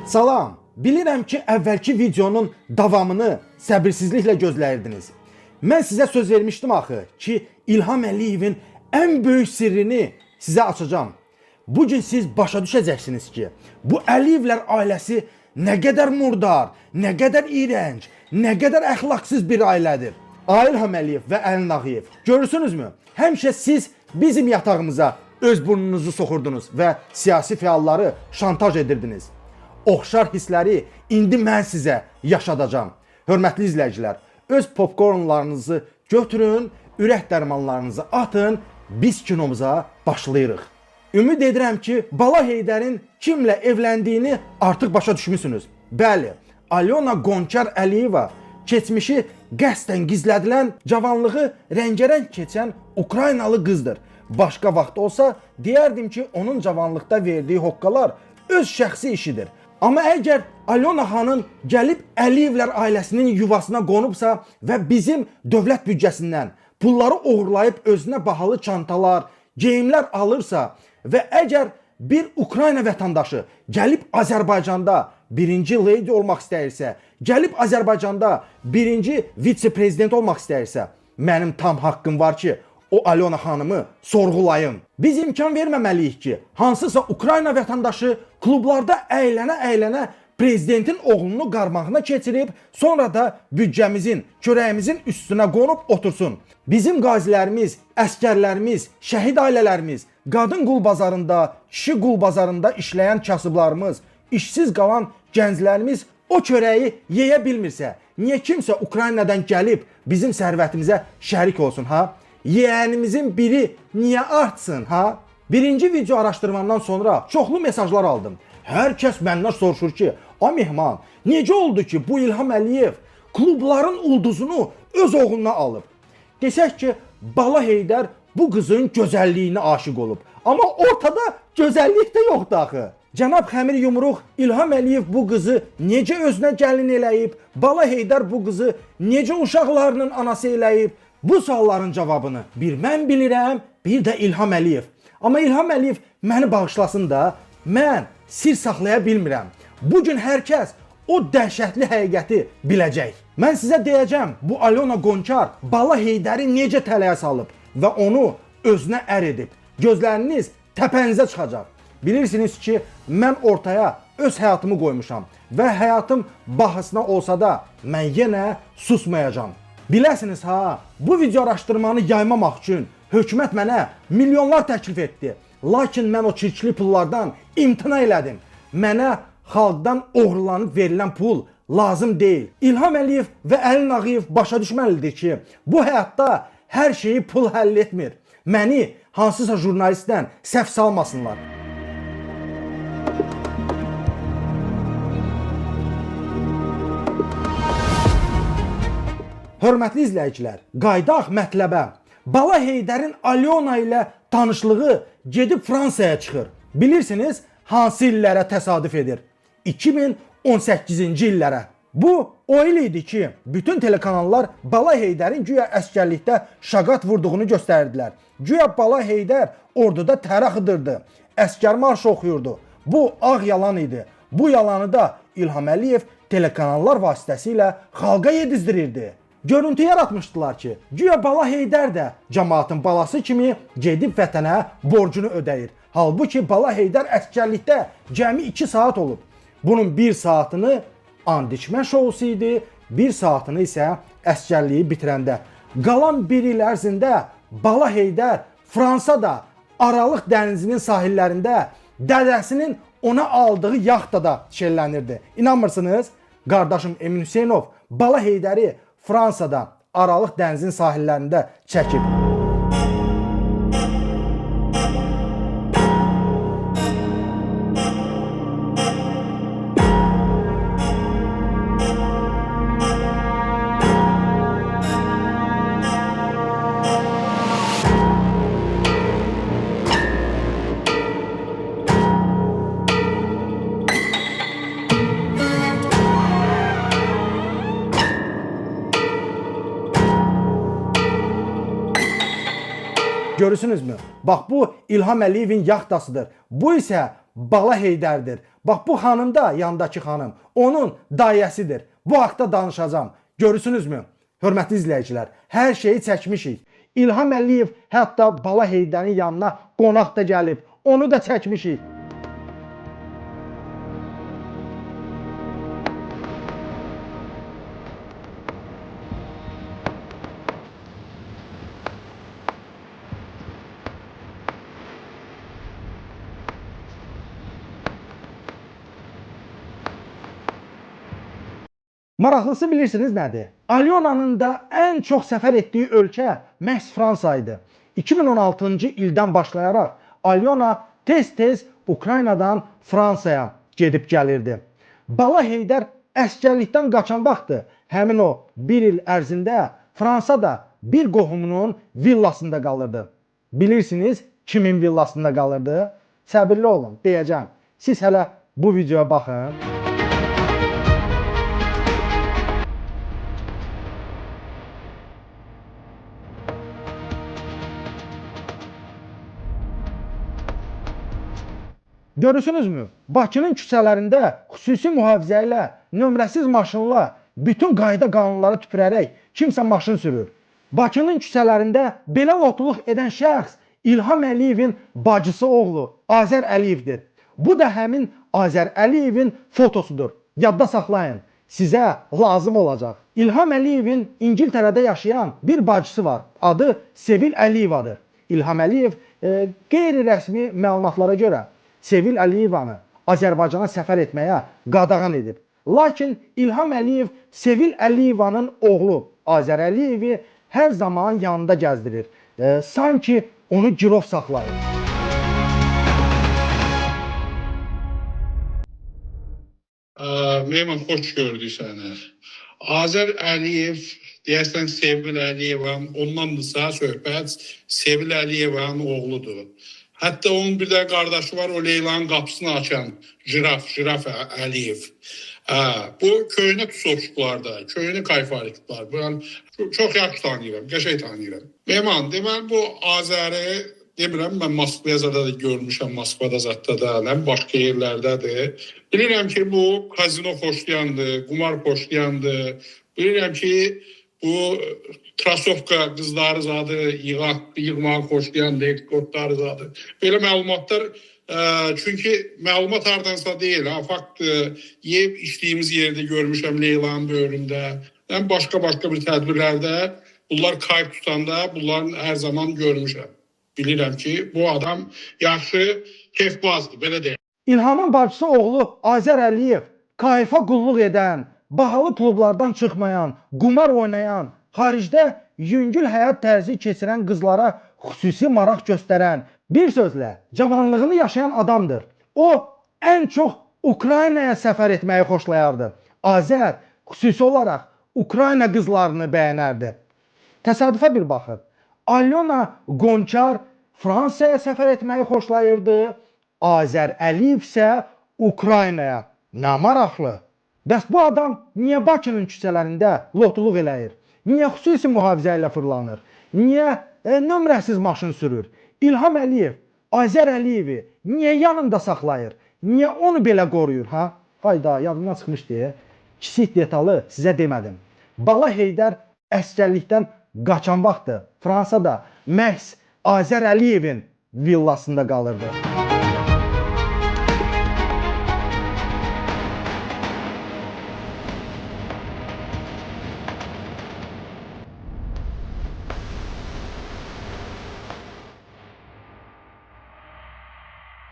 Salam. Bilirəm ki, əvvəlki videonun davamını səbirsizliklə gözləyirdiniz. Mən sizə söz vermişdim axı ki, İlham Əliyevin ən böyük sirrini sizə açacağım. Bugün siz başa düşəcəksiniz ki, bu Əliyevlər ailəsi nə qədər murdar, nə qədər iyrənc, nə qədər əxlaqsız bir ailədir. İlham Əliyev və Əlin Ağayev. Görürsünüzmü? Həmişə siz bizim yatağımıza öz burnunuzu soxurdunuz və siyasi fəalları şantaj edirdiniz. Oxşar hissləri indi mən sizə yaşadacağım. Hörmətli izləyicilər, öz popcornlarınızı götürün, ürək dərmanlarınızı atın, biz kinomuza başlayırıq. Ümid edirəm ki, Bala Heydərin kimlə evləndiyini artıq başa düşmüsünüz. Bəli, Alyona Gonçar Əliyeva keçmişi qəsdən gizlədilən, cavanlığı rəngərəng keçən Ukraynalı qızdır. Başqa vaxt olsa, deyərdim ki, onun cavanlıqda verdiyi hoqqalar öz şəxsi işidir. Amma əgər Alyona xanım gəlib Əliyevlər ailəsinin yuvasına qonubsa və bizim dövlət büdcəsindən pulları oğurlayıb özünə bahalı çantalar, geyimlər alırsa və əgər bir Ukrayna vətəndaşı gəlib Azərbaycanda birinci lady olmaq istəyirsə, gəlib Azərbaycanda birinci vitse-prezident olmaq istəyirsə, mənim tam haqqım var ki, o Alyona xanımı sorğulayın. Biz imkan verməməliyik ki, hansısa Ukrayna vətəndaşı klublarda əylənə-əylənə prezidentin oğlunu qarmağına keçirib, sonra da büdcəmizin, çörəyimizin üstünə qonub otursun. Bizim qazilərimiz, əskərlərimiz, şəhid ailələrimiz, qadın qul bazarında, kişi qul bazarında işləyən kasıblarımız, işsiz qalan gənclərimiz o çörəyi yeyə bilmirsə, niyə kimsə Ukraynadan gəlib bizim sərvətimizə şərik olsun, ha? Yeğənimizin biri niyə artsın, ha? Birinci video araşdırmamdan sonra çoxlu mesajlar aldım. Hər kəs məndən soruşur ki, "A mehman, necə oldu ki, bu İlham Əliyev klubların ulduzunu öz oğluna alıb?" Desək ki, Bala Heydər bu qızın gözəlliyinə aşiq olub. Amma ortada gözəllik də yoxdur axı. Cənab Xəmir Yumruq İlham Əliyev bu qızı necə özünə gəlin eləyib? Bala Heydər bu qızı necə uşaqlarının anası eləyib? Bu sualların cavabını bir mən bilirəm, bir də İlham Əliyev. Amma İlham Əliyev məni bağışlasın da, mən sir saxlaya bilmirəm. Bugün hər kəs o dəhşətli həqiqəti biləcək. Mən sizə deyəcəm, bu Alyona Gonçar Bala Heydəri necə tələyə salıb və onu özünə ər edib. Gözləriniz təpənizə çıxacaq. Bilirsiniz ki, mən ortaya öz həyatımı qoymuşam və həyatım bahasına olsa da mən yenə susmayacağam. Biləsiniz ha, bu video araşdırmanı yaymamaq üçün hökumət mənə milyonlar təklif etdi. Lakin mən o çirkli pullardan imtina elədim. Mənə xalqdan oğurlanıb verilən pul lazım deyil. İlham Əliyev və Əlin Ağayev başa düşməlidir ki, bu həyatda hər şeyi pul həll etmir. Məni hansısa jurnalistdən səhv salmasınlar. Hörmətli izləyicilər, qaydaq mətləbə. Bala Heydərin Alyona ilə tanışlığı gedib Fransaya çıxır. Bilirsiniz, hansı illərə təsadüf edir? 2018-ci illərə. Bu o il idi ki, bütün telekanallar Bala Heydərin güya əskərlikdə şaqat vurduğunu göstərdilər. Güya Bala Heydər orduda tər axıdırdı, əskər marşı oxuyurdu. Bu ağ yalan idi. Bu yalanı da İlham Əliyev telekanallar vasitəsilə xalqa yedizdirirdi. Görüntü yaratmışdılar ki, güya Bala Heydər də cəmaatın balası kimi gedib vətənə borcunu ödəyir. Halbuki Bala Heydər əskərlikdə cəmi 2 saat olub. Bunun 1 saatını and içmə şousu idi, 1 saatını isə əskərliyi bitirəndə. Qalan 1 il ərzində Bala Heydər Fransada Aralıq dənizinin sahillərində dədəsinin ona aldığı yaxtada şəllənirdi. İnanmırsınız? Qardaşım Emin Hüseynov Bala Heydəri Fransada Aralıq dənizin sahillərində çəkib. Görürsünüzmü? Bax bu İlham Əliyevin yaxtasıdır. Bu isə Bala Heydərdir. Bax bu xanım da yandakı xanım onun dayəsidir. Bu haqda danışacağam. Görürsünüzmü? Hörmətli izləyicilər, hər şeyi çəkmişik. İlham Əliyev hətta Bala Heydərin yanına qonaq da gəlib. Onu da çəkmişik. Maraqlısı bilirsiniz nədir? Alyona'nın da ən çox səfər etdiyi ölkə məhz Fransa idi. 2016-cı ildən başlayaraq Alyona tez-tez Ukraynadan Fransaya gedib gəlirdi. Bala Heydər əsgərlikdən qaçan vaxtı həmin o bir il ərzində Fransada bir qohumunun villasında qalırdı. Bilirsiniz kimin villasında qalırdı? Səbirli olun, deyəcəm. Siz hələ bu videoya baxın. Görürsünüzmü? Bakının küçələrində xüsusi mühafizə ilə, nömrəsiz maşınla, bütün qayda qanunları tüpürərək kimsə maşın sürür. Bakının küçələrində belə lotuluq edən şəxs İlham Əliyevin bacısı oğlu Azər Əliyevdir. Bu da həmin Azər Əliyevin fotosudur. Yadda saxlayın, sizə lazım olacaq. İlham Əliyevin İngiltərədə yaşayan bir bacısı var. Adı Sevil Əliyevadır. İlham Əliyev qeyri-rəsmi məlumatlara görə Sevil Əliyevanı Azərbaycana səfər etməyə qadağan edib. Lakin İlham Əliyev Sevil Əliyevanın oğlu Azər Əliyevi hər zaman yanında gəzdirir. Sanki onu girov saxlayır. Mehman, xoş gördük səni. Azər Əliyev, deyəsən Sevil Əliyevan, ondandısa söhbət Sevil Əliyevanın oğludur. Hətta onun bir də qardaşı var, o Leylanın qapısını açan Jiraf Əliyev. Bu köhnə Tusovçuqlarda, köhnə kayfariklər. Ben çox yaxşı tanıyıram, qəşəng tanıyıram. Mehman, deməli bu Azəri demirəm, mən Moskvaya da görmüşəm, Moskvada zətdə də, başqa yerlərdədir. Bilirəm ki, bu kazino xoşlayandır, qumar xoşlayandır. Bilirəm ki, bu Trasovka qızları zadı, yığmağı xoşlayandır, ekskortları zadı. Belə məlumatlar, çünki məlumat hardansa deyil, fakt yeyib içdiyimiz yerdə görmüşəm Leylanın böyründə. Başqa bir tədbirlərdə bunlar kayıp tutanda bunların hər zaman görmüşəm. Bilirəm ki, bu adam yaxşı keyfbazdır, belə deyək. İlhamın bacısı oğlu Azər Əliyev kayfa qulluq edən, bahalı klublardan çıxmayan, qumar oynayan, xaricdə yüngül həyat tərzi keçirən qızlara xüsusi maraq göstərən, bir sözlə cavanlığını yaşayan adamdır. O ən çox Ukraynaya səfər etməyi xoşlayardı. Azər xüsusi olaraq Ukrayna qızlarını bəyənərdi. Təsadüfə bir baxın. Alyona Qonçar Fransaya səfər etməyi xoşlayırdı. Azər Əliyev isə Ukraynaya. Nə maraqlı. Bəs bu adam niyə Bakının küçələrində lotuluq eləyir? Niyə xüsusi mühafizə ilə fırlanır? Niyə nömrəsiz maşın sürür? İlham Əliyev Azər Əliyevi niyə yanında saxlayır? Niyə onu belə qoruyur? Hayda, yadımdan çıxmış deyə. Kiçik detalı sizə demədim. Bala Heydər əsgərlikdən qaçan vaxtı Fransada məhz Azər Əliyevin villasında qalırdı.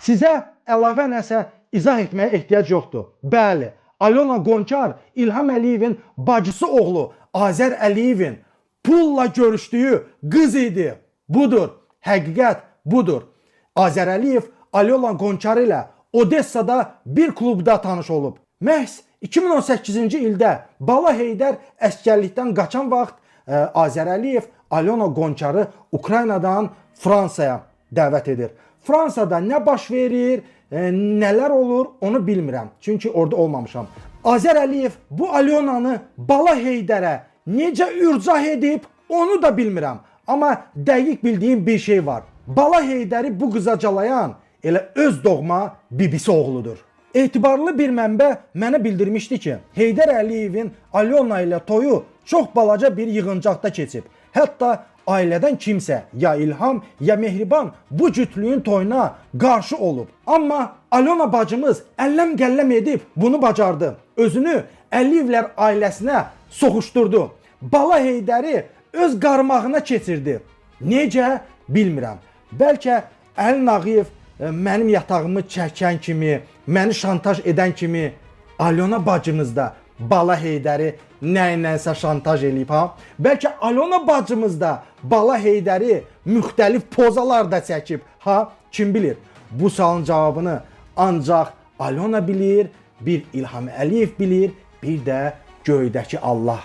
Sizə əlavə nəsə izah etməyə ehtiyac yoxdur. Bəli, Alyona Qonçar İlham Əliyevin bacısı oğlu Azər Əliyevin pulla görüşdüyü qız idi. Budur, həqiqət budur. Azər Əliyev Alyona Qonçar ilə Odessada bir klubda tanış olub. Məhz 2018-ci ildə Bala Heydər əsgərlikdən qaçan vaxt Azər Əliyev Alyona Qonçarı Ukraynadan Fransaya dəvət edir. Fransada nə baş verir, nələr olur onu bilmirəm. Çünki orada olmamışam. Azər Əliyev bu Alyonanı Bala Heydərə necə ürcah edib onu da bilmirəm. Amma dəqiq bildiyim bir şey var. Bala Heydəri bu qıza calayan elə öz doğma bibisi oğludur. Etibarlı bir mənbə mənə bildirmişdi ki, Heydər Əliyevin Alyona ilə toyu çox balaca bir yığıncaqda keçib. Hətta ailədən kimsə, ya İlham, ya Mehriban bu cütlüyün toyuna qarşı olub. Amma Alyona bacımız əlləm qəlləm edib bunu bacardı. Özünü Əliyevlər ailəsinə soxuşdurdu. Bala Heydəri öz qarmağına keçirdi. Necə? Bilmirəm. Bəlkə Əli Nağıyev mənim yatağımı çəkən kimi, məni şantaj edən kimi Alyona bacımız da Bala Heydəri nəyinsə şantaj eləyib ha? Bəlkə Alyona bacımız da Bala Heydəri müxtəlif pozalarda çəkib ha? Kim bilir? Bu sualın cavabını ancaq Alyona bilir, bir İlham Əliyev bilir, bir də göydəki Allah.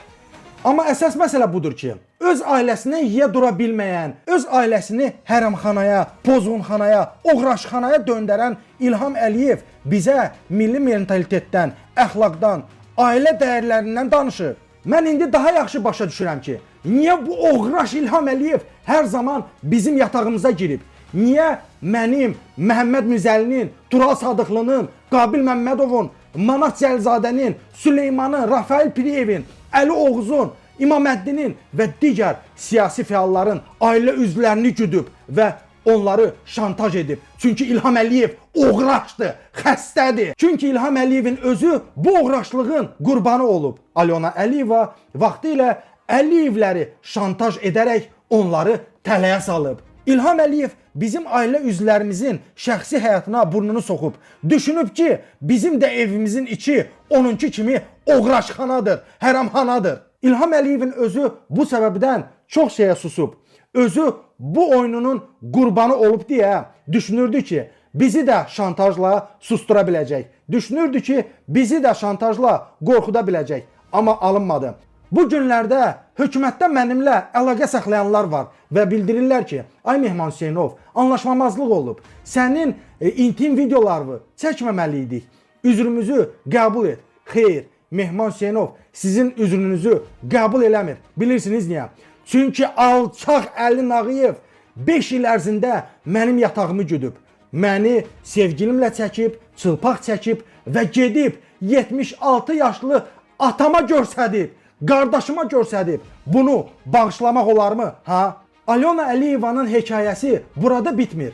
Amma əsas məsələ budur ki, öz ailəsindən yeyə dura bilməyən, öz ailəsini hərəmxanaya, pozğunxanaya, oğraşxanaya döndərən İlham Əliyev bizə milli mentalitetdən, əxlaqdan, ailə dəyərlərindən danışır. Mən indi daha yaxşı başa düşürəm ki, niyə bu oğraş İlham Əliyev hər zaman bizim yatağımıza girib? Niyə mənim, Məhəmməd Müzəlinin, Tural Sadıqlının, Qabil Məmmədovun, Manat Cəlzadənin, Süleymanın, Rafael Piriyevin, Əli Oğuzun, İmaməddinin və digər siyasi fəalların ailə üzvlərini güdüb və onları şantaj edib. Çünki İlham Əliyev oğraşdır, xəstədir. Çünki İlham Əliyevin özü bu oğraşlığın qurbanı olub. Alyona Əliyeva vaxtilə Əliyevləri şantaj edərək onları tələyə salıb. İlham Əliyev bizim ailə üzvlərimizin şəxsi həyatına burnunu soxub. Düşünüb ki, bizim də evimizin içi onunki kimi oğraşxanadır, hərəmxanadır. İlham Əliyevin özü bu səbəbdən çox şeyə susub. Özü bu oyununun qurbanı olub deyə düşünürdü ki, bizi də şantajla sustura biləcək. Düşünürdü ki, bizi də şantajla qorxuda biləcək. Amma alınmadı. Bu günlərdə hökumətdə mənimlə əlaqə saxlayanlar var və bildirirlər ki, ay Mehman Hüseynov, anlaşmamazlıq olub. Sənin intim videolarını çəkməməliydik. Üzrümüzü qəbul et. Xeyr, Mehman Hüseynov sizin üzrünüzü qəbul eləmir. Bilirsiniz niyə? Çünki alçaq Əli Nağıyev 5 il ərzində mənim yatağımı güdüb. Məni sevgilimlə çəkib, çılpaq çəkib və gedib 76 yaşlı atama göstərib, qardaşıma göstərib. Bunu bağışlamaq olarmı? Ha? Alyona Əliyevanın hekayəsi burada bitmir.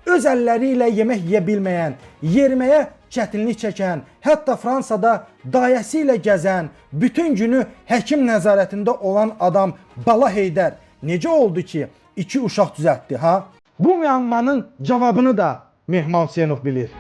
Öz əlləri ilə yemək yeyə bilməyən, yeriməyə çətinlik çəkən, hətta Fransada dayəsi ilə gəzən, bütün günü həkim nəzarətində olan adam Bala Heydər necə oldu ki, 2 uşaq düzəltdi, ha? Bu müəmmanın cavabını da Mehman Hüseynov bilir.